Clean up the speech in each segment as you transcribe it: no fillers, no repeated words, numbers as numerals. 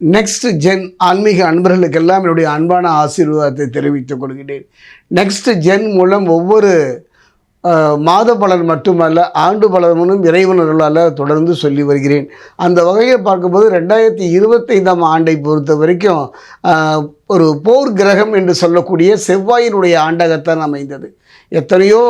Next gen ஆன்மீக அன்பர்களுக்கெல்லாம் என்னுடைய அன்பான ஆசீர்வாதத்தை தெரிவித்துக் கொள்கிறேன். நெக்ஸ்ட் ஜென் மூலம் ஒவ்வொரு மாத பலன் மட்டுமல்ல, ஆண்டு பலனும் இறைவன் அருளால் தொடர்ந்து சொல்லி வருகிறேன். அந்த வகையில் பார்க்கும்போது 2025ஆம் ஆண்டை பொறுத்த வரைக்கும் ஒரு போர் கிரகம் என்று சொல்லக்கூடிய செவ்வாயினுடைய ஆண்டாகத்தான் அமைந்தது. எத்தனையோ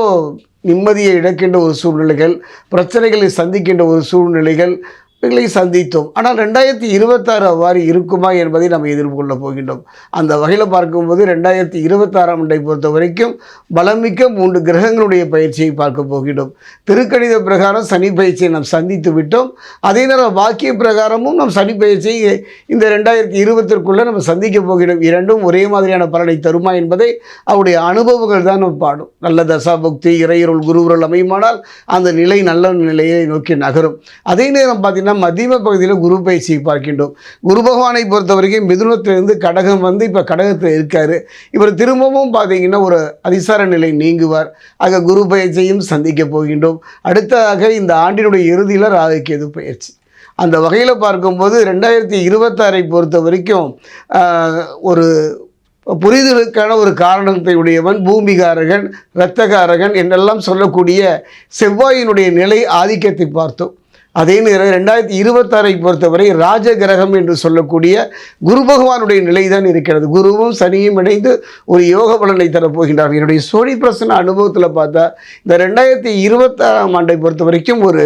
நிம்மதியை இழக்கின்ற ஒரு சூழ்நிலைகள், பிரச்சனைகளை சந்திக்கின்ற ஒரு சூழ்நிலைகள் இவைகளை சந்தித்தோம். ஆனால் 2026 அவ்வாறு இருக்குமா என்பதை நம்ம எதிர்கொள்ளப் போகின்றோம். அந்த வகையில் பார்க்கும்போது 2026ஆம் ஆண்டை பொறுத்த வரைக்கும் பலமிக்க 3 கிரகங்களுடைய பயிற்சியை பார்க்க போகின்றோம். திருக்கணித பிரகாரம் சனி பயிற்சியை நாம் சந்தித்து விட்டோம். அதே நேரம் வாக்கிய பிரகாரமும் நம் சனி பயிற்சியை இந்த 2020க்குள்ளே நம்ம சந்திக்க போகின்றோம். இரண்டும் ஒரே மாதிரியான பலனை தருமா என்பதை அவருடைய அனுபவங்கள் தான் நம்ம பாடும். நல்ல தசாபக்தி இறையருள் குருவுருள் அமையுமானால் அந்த நிலை நல்ல நிலையை நோக்கி நகரும். அதே நேரம் பார்த்தீங்கன்னா மத்தியம பகுதியில் குரு பயிற்சியை பார்க்கின்றோம். குரு பகவானை பொறுத்த வரைக்கும் மிதுனத்திலிருந்து கடகம் வந்து இப்போ கடகத்தில் இருக்கார். இவர் திரும்பவும் பார்த்தீங்கன்னா ஒரு அதிசார நிலை நீங்குவார். ஆக குரு பயிற்சியையும் சந்திக்க போகின்றோம். அடுத்ததாக இந்த ஆண்டினுடைய இறுதியில் ராகு கேது பயிற்சி. அந்த வகையில் பார்க்கும்போது 2026ஐ பொறுத்த வரைக்கும் ஒரு புரிதலுக்கான ஒரு காரணத்தை உடையவன், பூமிகாரகன், இரத்தகாரகன் என்றெல்லாம் சொல்லக்கூடிய செவ்வாயினுடைய நிலை ஆதிக்கத்தை பார்த்தோம். அதே நேரம் 2026ஐ பொறுத்தவரை ராஜ கிரகம் என்று சொல்லக்கூடிய குரு பகவானுடைய நிலை தான் இருக்கிறது. குருவும் சனியும் இணைந்து ஒரு யோக பலனை தரப்போகின்றார். என்னுடைய சோழி பிரசன அனுபவத்தில் பார்த்தா இந்த 2026ஆம் ஆண்டை பொறுத்த வரைக்கும் ஒரு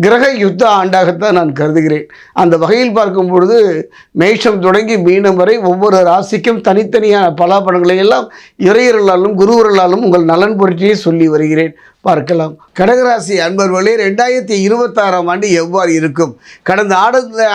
கிரக யுத்த ஆண்டாகத்தான் நான் கருதுகிறேன். அந்த வகையில் பார்க்கும் பொழுது மேஷம் தொடங்கி மீனம் வரை ஒவ்வொரு ராசிக்கும் தனித்தனியான பலாபலன்களை எல்லாம் இறையர்களாலும் குருவர்களாலும் உங்கள் நலன் பொருட்டியே சொல்லி வருகிறேன். பார்க்கலாம். கடகராசி அன்பர்களே, 2026ஆம் ஆண்டு எவ்வாறு இருக்கும்? கடந்த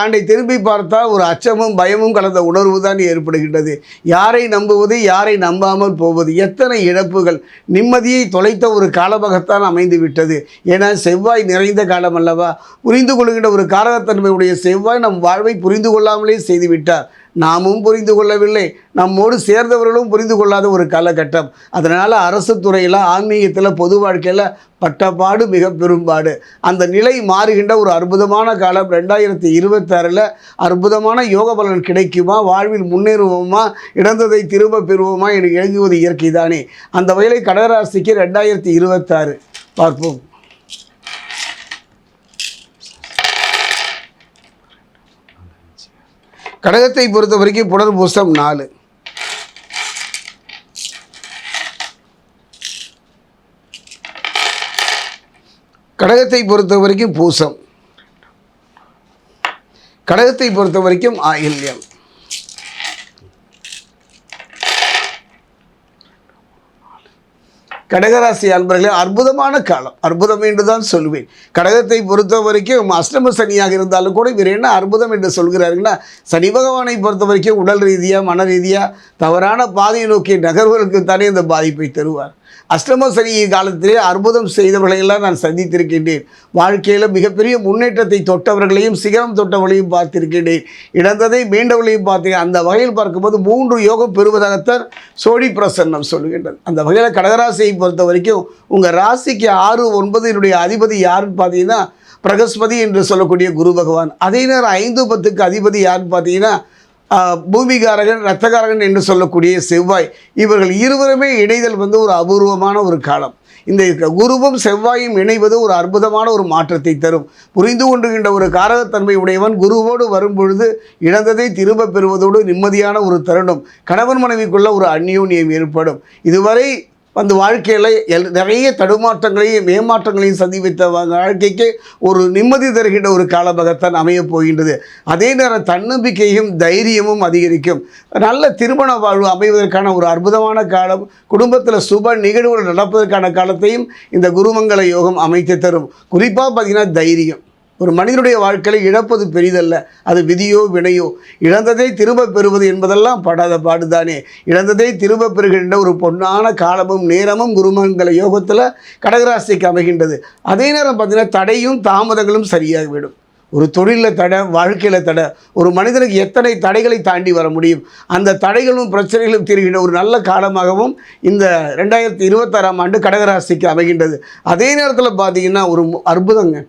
ஆண்டை திரும்பி பார்த்தால் ஒரு அச்சமும் பயமும் கலந்த உணர்வு தான் ஏற்படுகின்றது. யாரை நம்புவது, யாரை நம்பாமல் போவது, எத்தனை இழப்புகள், நிம்மதியை தொலைத்த ஒரு காலமாகத்தான் அமைந்து விட்டது. ஏன்னா செவ்வாய் நிறைந்த காலம் அல்லவா? புரிந்து கொள்கின்ற ஒரு காரகத்தன்மையுடைய செவ்வாய் நம் வாழ்வை புரிந்து கொள்ளாமலே செய்துவிட்டார். நாமும் புரிந்து கொள்ளவில்லை, நம்மோடு சேர்ந்தவர்களும் புரிந்து கொள்ளாத ஒரு காலகட்டம். அதனால் அரசு துறையில், ஆன்மீகத்தில், பொது வாழ்க்கையில் பட்டப்பாடு மிக பெரும்பாடு. அந்த நிலை மாறுகின்ற ஒரு அற்புதமான காலம் 2026ல் அற்புதமான யோக பலன் கிடைக்குமா, வாழ்வில் முன்னேறுவோமா, இழந்ததை திரும்ப பெறுவோமா என்று எழுதுவது இயற்கை தானே. அந்த வகையில் கடகராசிக்கு 2026 பார்ப்போம். கடகத்தை பொறுத்த வரைக்கும் புனர்பூசம் 4, கடகத்தை பொறுத்த வரைக்கும் பூசம், கடகத்தை பொறுத்த வரைக்கும் ஆயில்யம், கடகராசி அன்பர்களே, அற்புதமான காலம். அற்புதம் என்று தான் சொல்லுவேன். கடகத்தை பொறுத்த வரைக்கும் அஷ்டம சனியாக இருந்தாலும் கூட இவர் என்ன அற்புதம் என்று சொல்கிறாருன்னா, சனி பகவானை பொறுத்த வரைக்கும் உடல் ரீதியாக, மன ரீதியாக தவறான பாதையை நோக்கிய நகர்வுகளுக்கு தானே இந்த பாதிப்பை தருவார். அஷ்டம சனி காலத்திலே அற்புதம் செய்தவர்களையெல்லாம் நான் சந்தித்திருக்கின்றேன். வாழ்க்கையில் மிகப்பெரிய முன்னேற்றத்தை தொட்டவர்களையும் சிகரம் தொட்டவர்களையும் பார்த்திருக்கின்றேன். இழந்ததை மீண்டவர்களையும் பார்த்தேன். அந்த வகையில் பார்க்கும்போது 3 யோகம் பெறுவதாகத்தான் சோழி பிரசன்னம் சொல்லுகின்றது. அந்த வகையில் கடகராசியை பொறுத்த வரைக்கும் உங்கள் ராசிக்கு 6, 9 அதிபதி யாருன்னு பார்த்தீங்கன்னா பிரகஸ்பதி என்று சொல்லக்கூடிய குரு பகவான். அதே நேரம் 5, 10க்கு அதிபதி யாருன்னு பார்த்தீங்கன்னா பூமிகாரகன், இரத்தகாரகன் என்று சொல்லக்கூடிய செவ்வாய். இவர்கள் இருவருமே இணைதல் வந்து ஒரு அபூர்வமான ஒரு காலம். இந்த குருவும் செவ்வாயும் இணைவது ஒரு அற்புதமான ஒரு மாற்றத்தை தரும். புரிந்து கொண்டுகின்ற ஒரு காரகத்தன்மை உடையவன் குருவோடு வரும்பொழுது இழந்ததை திரும்ப பெறுவதோடு நிம்மதியான ஒரு தருணம், கணவன் மனைவிக்குள்ள ஒரு அந்யோன்யம் ஏற்படும். இதுவரை வந்து வாழ்க்கையில் நிறைய தடுமாற்றங்களையும் ஏமாற்றங்களையும் சந்தித்த வாழ்க்கைக்கு ஒரு நிம்மதி தருகின்ற ஒரு காலமாகத்தான் அமையப் போகின்றது. அதே நேரம் தன்னம்பிக்கையும் தைரியமும் அதிகரிக்கும். நல்ல திருமண வாழ்வு அமைவதற்கான ஒரு அற்புதமான காலம், குடும்பத்தில் சுப நிகழ்வுகள் நடப்பதற்கான காலத்தையும் இந்த குருமங்கள யோகம் அமைத்து தரும். குறிப்பாக பார்த்திங்கன்னா தைரியம். ஒரு மனிதனுடைய வாழ்க்கையில் இழப்பது பெரிதல்ல, அது விதியோ வினையோ. இழந்ததை திரும்ப பெறுவது என்பதெல்லாம் படாத பாடுதானே. இழந்ததை திரும்ப பெறுகின்ற ஒரு பொன்னான காலமும் நேரமும் குருமங்கள யோகத்தில் கடகராசிக்கு அமைகின்றது. அதே நேரம் பார்த்திங்கன்னா தடையும் தாமதங்களும் சரியாகிவிடும். ஒரு தொழிலில் தடை, வாழ்க்கையில் தடை, ஒரு மனிதனுக்கு எத்தனை தடைகளை தாண்டி வர முடியும். அந்த தடைகளும் பிரச்சனைகளும் தீர்கின்ற ஒரு நல்ல காலமாகவும் இந்த 2026ஆம் ஆண்டு கடகராசிக்கு அமைகின்றது. அதே நேரத்தில் பார்த்திங்கன்னா ஒரு அற்புதங்க,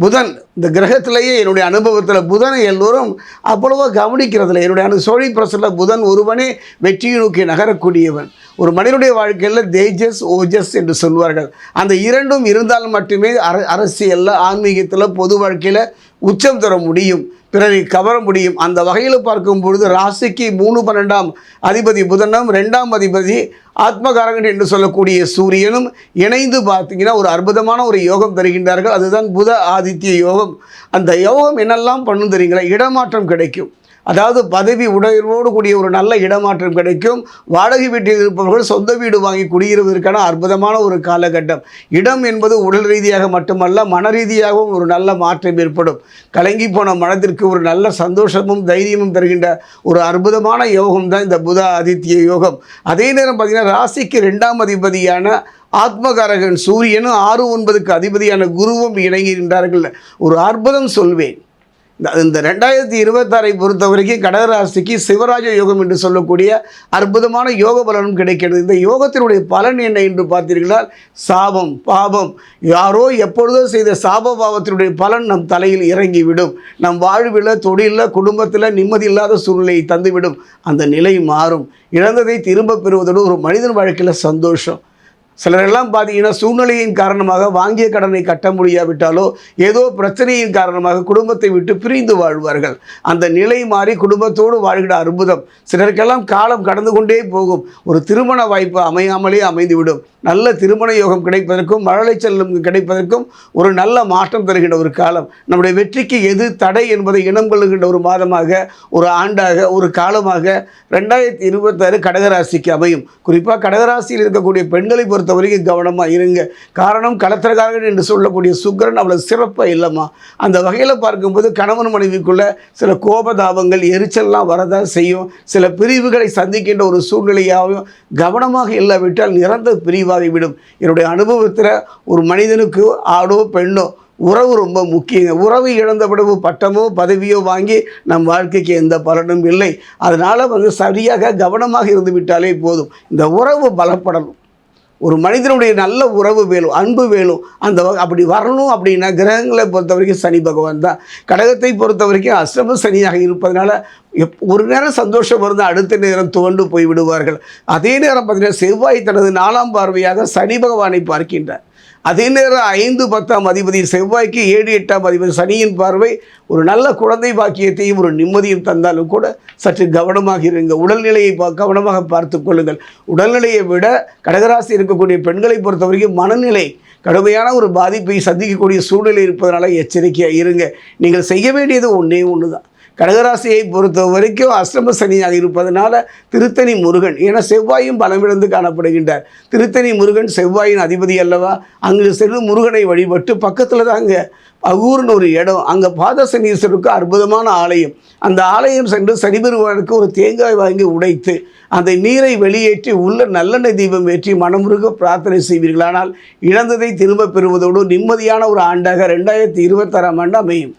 புதன் இந்த கிரகத்திலேயே என்னுடைய அனுபவத்தில் புதனை எல்லோரும் அவ்வளவா கவனிக்கிறதில்ல. என்னுடைய சோழி பிரசனில் புதன் ஒருவனே வெற்றியை நோக்கி நகரக்கூடியவன். ஒரு மனிதனுடைய வாழ்க்கையில் தேஜஸ் ஓஜஸ் என்று சொல்வார்கள். அந்த இரண்டும் இருந்தால் மட்டுமே அரசியலில், ஆன்மீகத்தில், பொது வாழ்க்கையில் உச்சம் தர முடியும், பிறரை கவர முடியும். அந்த வகையில் பார்க்கும் பொழுது ராசிக்கு 3, 12ஆம் அதிபதி புதனும் 2ஆம் அதிபதி ஆத்மகாரகன் என்று சொல்லக்கூடிய சூரியனும் இணைந்து பார்த்தீங்கன்னா ஒரு அற்புதமான ஒரு யோகம் தருகின்றார்கள். அதுதான் புத ஆதித்ய யோகம். அந்த யோகம் என்னெல்லாம் பண்ணும் தெரியுங்களா? இடமாற்றம் கிடைக்கும். அதாவது பதவி உடையோடு கூடிய ஒரு நல்ல இடமாற்றம் கிடைக்கும். வாடகை வீட்டில் இருப்பவர்கள் சொந்த வீடு வாங்கி குடியிருப்பதற்கான அற்புதமான ஒரு காலகட்டம். இடம் என்பது உடல் ரீதியாக மட்டுமல்ல, மன ரீதியாகவும் ஒரு நல்ல மாற்றம் ஏற்படும். கலங்கி போன மனதிற்கு ஒரு நல்ல சந்தோஷமும் தைரியமும் தருகின்ற ஒரு அற்புதமான யோகம் தான் இந்த புத ஆதித்ய யோகம். அதே நேரம் பார்த்திங்கன்னா ராசிக்கு 2ஆம் அதிபதியான ஆத்மகாரகன் சூரியனும் 6, 9க்கு அதிபதியான குருவும் இணங்குகின்றார்கள். ஒரு அற்புதம் சொல்வேன். இந்த 2026 பொறுத்த வரைக்கும் கடகராசிக்கு சிவராஜ யோகம் என்று சொல்லக்கூடிய அற்புதமான யோக பலனும் கிடைக்கிறது. இந்த யோகத்தினுடைய பலன் என்ன என்று பார்த்தீர்களா? சாபம், பாவம், யாரோ எப்பொழுதோ செய்த சாப பாவத்தினுடைய பலன் நம் தலையில் இறங்கிவிடும். நம் வாழ்வில், தொழிலில், குடும்பத்தில் நிம்மதி இல்லாத சூழ்நிலையை தந்துவிடும். அந்த நிலை மாறும். இழந்ததை திரும்ப பெறுவதோடு ஒரு மனிதன் வாழ்க்கையில் சந்தோஷம். சிலரெல்லாம் பார்த்தீங்கன்னா சூழ்நிலையின் காரணமாக வாங்கிய கடனை கட்ட முடியாவிட்டாலோ ஏதோ பிரச்சனையின் காரணமாக குடும்பத்தை விட்டு பிரிந்து வாழ்வார்கள். அந்த நிலை மாறி குடும்பத்தோடு வாழ்கிற அற்புதம். சிலருக்கெல்லாம் காலம் கடந்து கொண்டே போகும். ஒரு திருமண வாய்ப்பு அமையாமலே அமைந்துவிடும். நல்ல திருமண யோகம் கிடைப்பதற்கும் மழலை செல்லும் கிடைப்பதற்கும் ஒரு நல்ல மாற்றம் தருகின்ற ஒரு காலம். நம்முடைய வெற்றிக்கு எது தடை என்பதை இனம் கொள்ளுகின்ற ஒரு மாதமாக, ஒரு ஆண்டாக, ஒரு காலமாக 2026 கடகராசிக்கு அமையும். குறிப்பாக கடகராசியில் இருக்கக்கூடிய பெண்களை பொறுத்த வரைக்கும் கவனமாக இருங்க. காரணம், கலத்திரக்காரர்கள் என்று சொல்லக்கூடிய சுக்கிரன் அவ்வளோ சிறப்பாக இல்லைம்மா. அந்த வகையில் பார்க்கும்போது கணவன் மனைவிக்குள்ள சில கோபதாபங்கள், எரிச்சல்லாம் வரதான் செய்யும். சில பிரிவுகளை சந்திக்கின்ற ஒரு சூழ்நிலையாகவும் கவனமாக இல்லாவிட்டால் நிரந்தர பிரிவாகிவிடும். என்னுடைய அனுபவத்தில் ஒரு மனிதனுக்கு ஆடோ பெண்ணோ உறவு ரொம்ப முக்கியங்க. உறவு இழந்த பிறகு பட்டமோ பதவியோ வாங்கி நம் வாழ்க்கைக்கு எந்த பலனும் இல்லை. அதனால் சரியாக கவனமாக இருந்து விட்டாலே போதும். இந்த உறவு பலப்படணும். ஒரு மனிதனுடைய நல்ல உறவு வேணும், அன்பு வேணும். அப்படி வரணும் அப்படின்னா கிரகங்களை பொறுத்த வரைக்கும் சனி பகவான் தான். கடகத்தை பொறுத்த வரைக்கும் அஷ்டம சனியாக இருப்பதனால ஒரு நேரம் சந்தோஷம் இருந்தால் அடுத்த நேரம் துவண்டு போய் விடுவார்கள். அதே நேரம் பார்த்தீங்கன்னா செவ்வாய் தனது 4ஆம் பார்வையாக சனி பகவானை பார்க்கின்றார். அதே நேரம் 5, 10ஆம் அதிபதி செவ்வாய்க்கு 7, 8ஆம் அதிபதி சனியின் பார்வை ஒரு நல்ல குழந்தை பாக்கியத்தையும் ஒரு நிம்மதியும் தந்தாலும் கூட சற்று கவனமாக இருங்க. உடல்நிலையை கவனமாக பார்த்து கொள்ளுங்கள். உடல்நிலையை விட கடகராசி இருக்கக்கூடிய பெண்களை பொறுத்த வரைக்கும் மனநிலை கடுமையான ஒரு பாதிப்பை சந்திக்கக்கூடிய சூழ்நிலை இருப்பதனால எச்சரிக்கையாக இருங்க. நீங்கள் செய்ய வேண்டியது ஒன்று தான். கடகராசியை பொறுத்த வரைக்கும் அஷ்டம சனியாக இருப்பதனால திருத்தணி முருகன், ஏன்னா செவ்வாயும் பலமிழந்து காணப்படுகின்றார். திருத்தணி முருகன் செவ்வாயின் அதிபதி அல்லவா? அங்கு செல்லும் முருகனை வழிபட்டு பக்கத்தில் தான் அங்கே அகூர்னு ஒரு இடம், அங்கே பாதசனீஸ்வருக்கு அற்புதமான ஆலயம். அந்த ஆலயம் சென்று சனி பெருமானுக்கு ஒரு தேங்காய் வாங்கி உடைத்து அந்த நீரை வெளியேற்றி உள்ள நல்லெண்ணெய் தீபம் ஏற்றி மனமுருக பிரார்த்தனை செய்வீர்களானால் இழந்ததை திரும்ப பெறுவதோடு நிம்மதியான ஒரு ஆண்டாக 2026ஆம் ஆண்டு அமையும்.